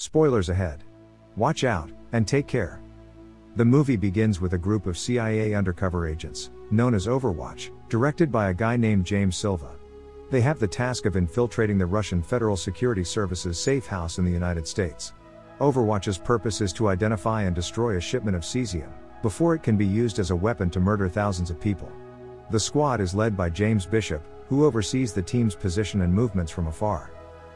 Spoilers ahead. Watch out, and take care. The movie begins with a group of CIA undercover agents, known as Overwatch, directed by a guy named James Silva. They have the task of infiltrating the Russian Federal Security Service's safe house in the United States. Overwatch's purpose is to identify and destroy a shipment of cesium, before it can be used as a weapon to murder thousands of people. The squad is led by James Bishop, who oversees the team's position and movements from afar.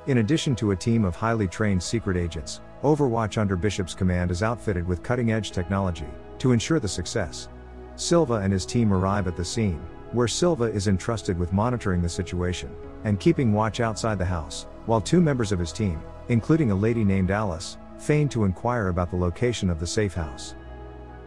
In addition to a team of highly trained secret agents, Overwatch under Bishop's command is outfitted with cutting-edge technology, to ensure the success. Silva and his team arrive at the scene, where Silva is entrusted with monitoring the situation, and keeping watch outside the house, while two members of his team, including a lady named Alice, feign to inquire about the location of the safe house.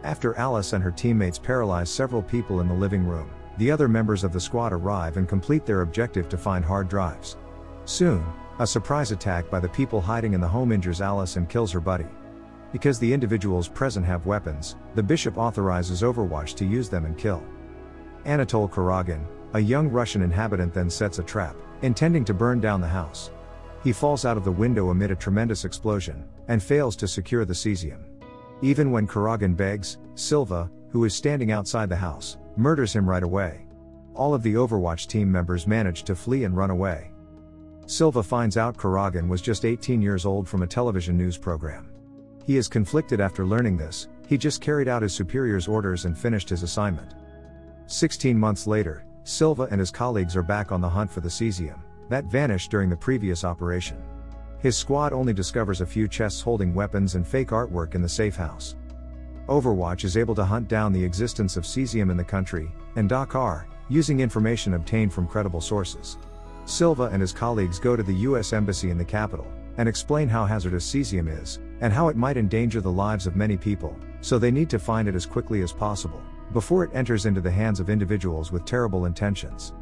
After Alice and her teammates paralyze several people in the living room, the other members of the squad arrive and complete their objective to find hard drives. Soon, a surprise attack by the people hiding in the home injures Alice and kills her buddy. Because the individuals present have weapons, the Bishop authorizes Overwatch to use them and kill. Anatol Kuragin, a young Russian inhabitant, then sets a trap, intending to burn down the house. He falls out of the window amid a tremendous explosion, and fails to secure the cesium. Even when Kuragin begs, Silva, who is standing outside the house, murders him right away. All of the Overwatch team members manage to flee and run away. Silva finds out Kuragin was just 18 years old from a television news program. He is conflicted after learning this. He just carried out his superior's orders and finished his assignment. 16 months later, Silva and his colleagues are back on the hunt for the cesium that vanished during the previous operation. His squad only discovers a few chests holding weapons and fake artwork in the safe house. Overwatch is able to hunt down the existence of cesium in the country, and Dakar, using information obtained from credible sources. Silva and his colleagues go to the US Embassy in the capital, and explain how hazardous cesium is, and how it might endanger the lives of many people, so they need to find it as quickly as possible, before it enters into the hands of individuals with terrible intentions.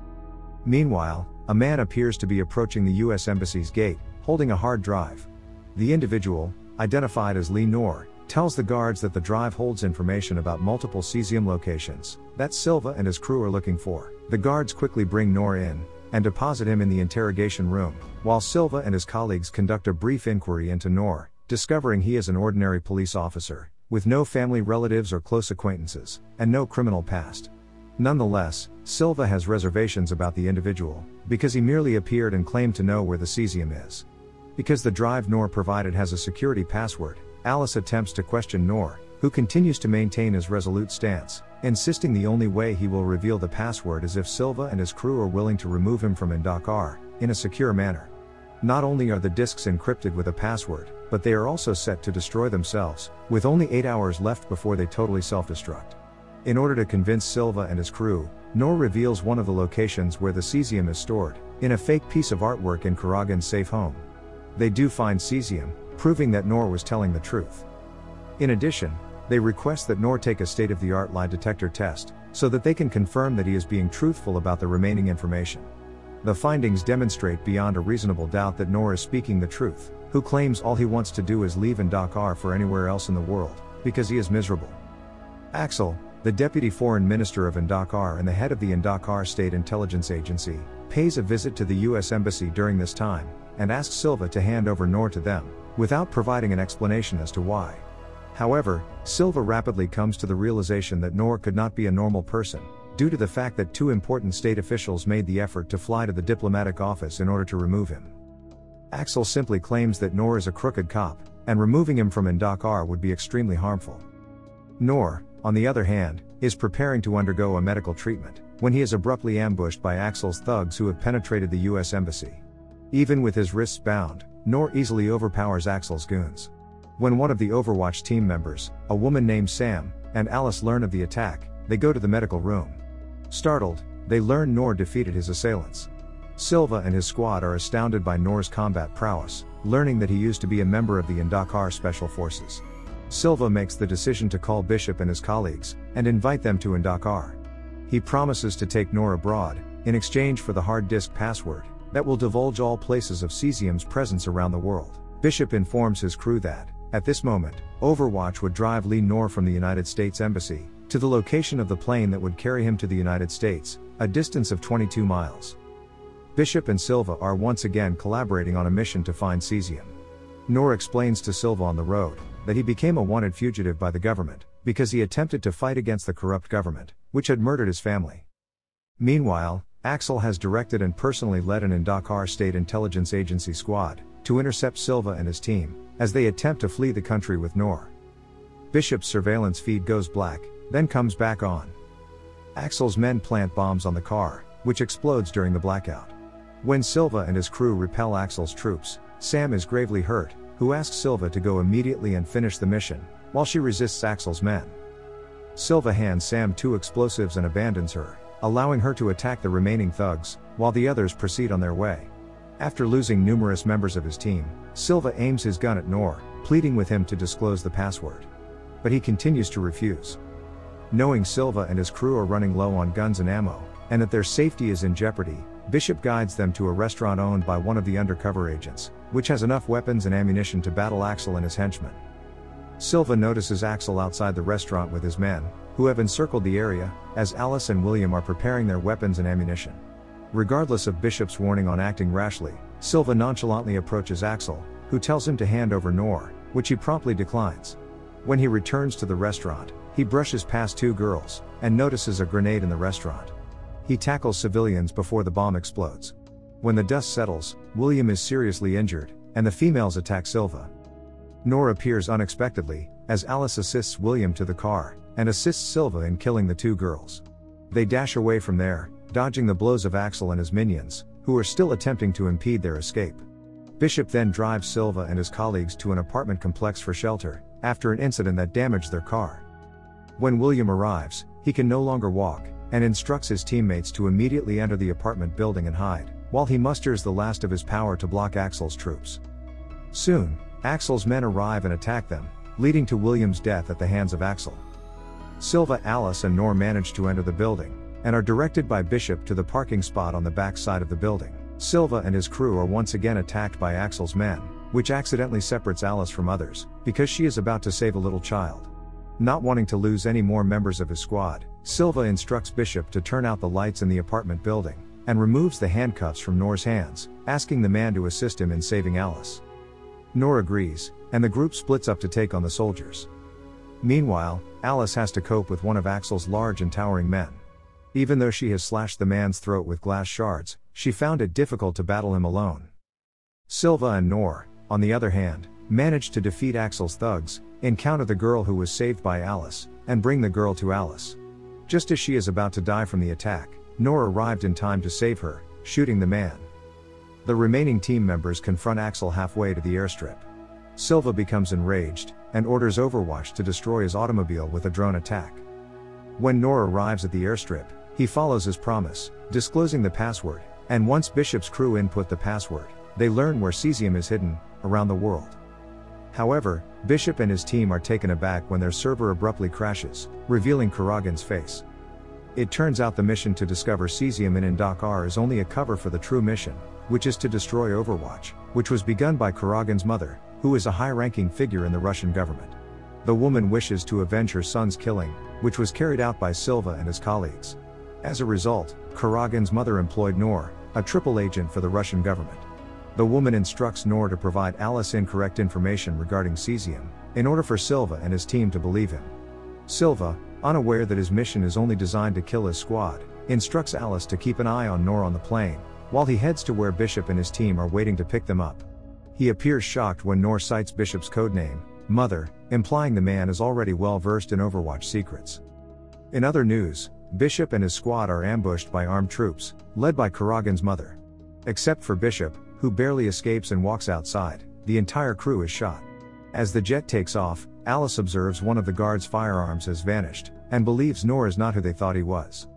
Meanwhile, a man appears to be approaching the US Embassy's gate, holding a hard drive. The individual, identified as Lee Noor, tells the guards that the drive holds information about multiple cesium locations that Silva and his crew are looking for. The guards quickly bring Noor in, and deposit him in the interrogation room, while Silva and his colleagues conduct a brief inquiry into Noor, discovering he is an ordinary police officer, with no family relatives or close acquaintances, and no criminal past. Nonetheless, Silva has reservations about the individual, because he merely appeared and claimed to know where the cesium is. Because the drive Noor provided has a security password, Alice attempts to question Noor, who continues to maintain his resolute stance, insisting the only way he will reveal the password is if Silva and his crew are willing to remove him from Dakar, in a secure manner. Not only are the disks encrypted with a password, but they are also set to destroy themselves, with only 8 hours left before they totally self-destruct. In order to convince Silva and his crew, Noor reveals one of the locations where the cesium is stored, in a fake piece of artwork in Kuragin's safe home. They do find cesium, proving that Noor was telling the truth. In addition, they request that Noor take a state-of-the-art lie detector test, so that they can confirm that he is being truthful about the remaining information. The findings demonstrate beyond a reasonable doubt that Noor is speaking the truth, who claims all he wants to do is leave Dakar for anywhere else in the world, because he is miserable. Axel, the deputy foreign minister of Dakar and the head of the Dakar State Intelligence Agency, pays a visit to the US Embassy during this time, and asks Silva to hand over Noor to them, without providing an explanation as to why. However, Silva rapidly comes to the realization that Noor could not be a normal person, due to the fact that two important state officials made the effort to fly to the diplomatic office in order to remove him. Axel simply claims that Noor is a crooked cop, and removing him from Dakar would be extremely harmful. Noor, on the other hand, is preparing to undergo a medical treatment, when he is abruptly ambushed by Axel's thugs who have penetrated the US Embassy. Even with his wrists bound, Noor easily overpowers Axel's goons. When one of the Overwatch team members, a woman named Sam, and Alice learn of the attack, they go to the medical room. Startled, they learn Noor defeated his assailants. Silva and his squad are astounded by Noor's combat prowess, learning that he used to be a member of the Dakar Special Forces. Silva makes the decision to call Bishop and his colleagues, and invite them to Dakar. He promises to take Noor abroad, in exchange for the hard disk password, that will divulge all places of cesium's presence around the world. Bishop informs his crew that, at this moment, Overwatch would drive Lee Noor from the United States Embassy, to the location of the plane that would carry him to the United States, a distance of 22 miles. Bishop and Silva are once again collaborating on a mission to find cesium. Noor explains to Silva on the road that he became a wanted fugitive by the government because he attempted to fight against the corrupt government, which had murdered his family. Meanwhile, Axel has directed and personally led an Dakar State Intelligence Agency squad to intercept Silva and his team as they attempt to flee the country with Noor. Bishop's surveillance feed goes black, then comes back on. Axel's men plant bombs on the car, which explodes during the blackout. When Silva and his crew repel Axel's troops, Sam is gravely hurt, who asks Silva to go immediately and finish the mission, while she resists Axel's men. Silva hands Sam 2 explosives and abandons her, allowing her to attack the remaining thugs, while the others proceed on their way. After losing numerous members of his team, Silva aims his gun at Noor, pleading with him to disclose the password. But he continues to refuse. Knowing Silva and his crew are running low on guns and ammo, and that their safety is in jeopardy, Bishop guides them to a restaurant owned by one of the undercover agents, which has enough weapons and ammunition to battle Axel and his henchmen. Silva notices Axel outside the restaurant with his men, who have encircled the area, as Alice and William are preparing their weapons and ammunition. Regardless of Bishop's warning on acting rashly, Silva nonchalantly approaches Axel, who tells him to hand over Noor, which he promptly declines. When he returns to the restaurant, he brushes past 2 girls, and notices a grenade in the restaurant. He tackles civilians before the bomb explodes. When the dust settles, William is seriously injured, and the females attack Silva. Noor appears unexpectedly, as Alice assists William to the car, and assists Silva in killing the 2 girls. They dash away from there, dodging the blows of Axel and his minions, who are still attempting to impede their escape. Bishop then drives Silva and his colleagues to an apartment complex for shelter, after an incident that damaged their car. When William arrives, he can no longer walk, and instructs his teammates to immediately enter the apartment building and hide, while he musters the last of his power to block Axel's troops. Soon, Axel's men arrive and attack them, leading to William's death at the hands of Axel. Silva, Alice and Noor manage to enter the building, and are directed by Bishop to the parking spot on the back side of the building. Silva and his crew are once again attacked by Axel's men, which accidentally separates Alice from others, because she is about to save a little child. Not wanting to lose any more members of his squad, Silva instructs Bishop to turn out the lights in the apartment building, and removes the handcuffs from Noor's hands, asking the man to assist him in saving Alice. Noor agrees, and the group splits up to take on the soldiers. Meanwhile, Alice has to cope with one of Axel's large and towering men. Even though she has slashed the man's throat with glass shards, she found it difficult to battle him alone. Silva and Noor, on the other hand, manage to defeat Axel's thugs, encounter the girl who was saved by Alice, and bring the girl to Alice. Just as she is about to die from the attack, Noor arrived in time to save her, shooting the man. The remaining team members confront Axel halfway to the airstrip. Silva becomes enraged, and orders Overwatch to destroy his automobile with a drone attack. When Noor arrives at the airstrip, he follows his promise, disclosing the password, and once Bishop's crew input the password, they learn where cesium is hidden, around the world. However, Bishop and his team are taken aback when their server abruptly crashes, revealing Karagan's face. It turns out the mission to discover cesium in Dakar is only a cover for the true mission, which is to destroy Overwatch, which was begun by Karagan's mother, who is a high-ranking figure in the Russian government. The woman wishes to avenge her son's killing, which was carried out by Silva and his colleagues. As a result, Karagan's mother employed Noor, a triple agent for the Russian government. The woman instructs Noor to provide Alice incorrect information regarding cesium, in order for Silva and his team to believe him. Silva, unaware that his mission is only designed to kill his squad, instructs Alice to keep an eye on Noor on the plane, while he heads to where Bishop and his team are waiting to pick them up. He appears shocked when Noor cites Bishop's codename, Mother, implying the man is already well versed in Overwatch secrets. In other news, Bishop and his squad are ambushed by armed troops, led by Karagan's mother. Except for Bishop, who barely escapes and walks outside, the entire crew is shot. As the jet takes off, Alice observes one of the guards' firearms has vanished, and believes Noor is not who they thought he was.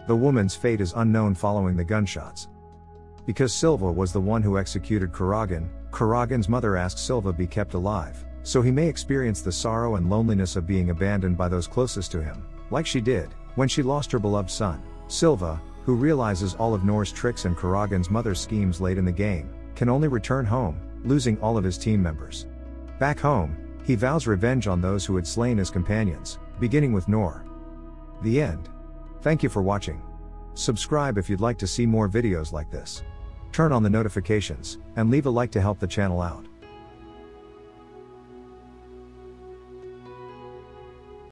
The woman's fate is unknown following the gunshots. Because Silva was the one who executed Karagan, Karagan's mother asks Silva be kept alive, so he may experience the sorrow and loneliness of being abandoned by those closest to him, like she did, when she lost her beloved son. Silva, who realizes all of Noor's tricks and Karagan's mother's schemes late in the game, can only return home, losing all of his team members. Back home, he vows revenge on those who had slain his companions, beginning with Noor. The end. Thank you for watching. Subscribe if you'd like to see more videos like this. Turn on the notifications, and leave a like to help the channel out.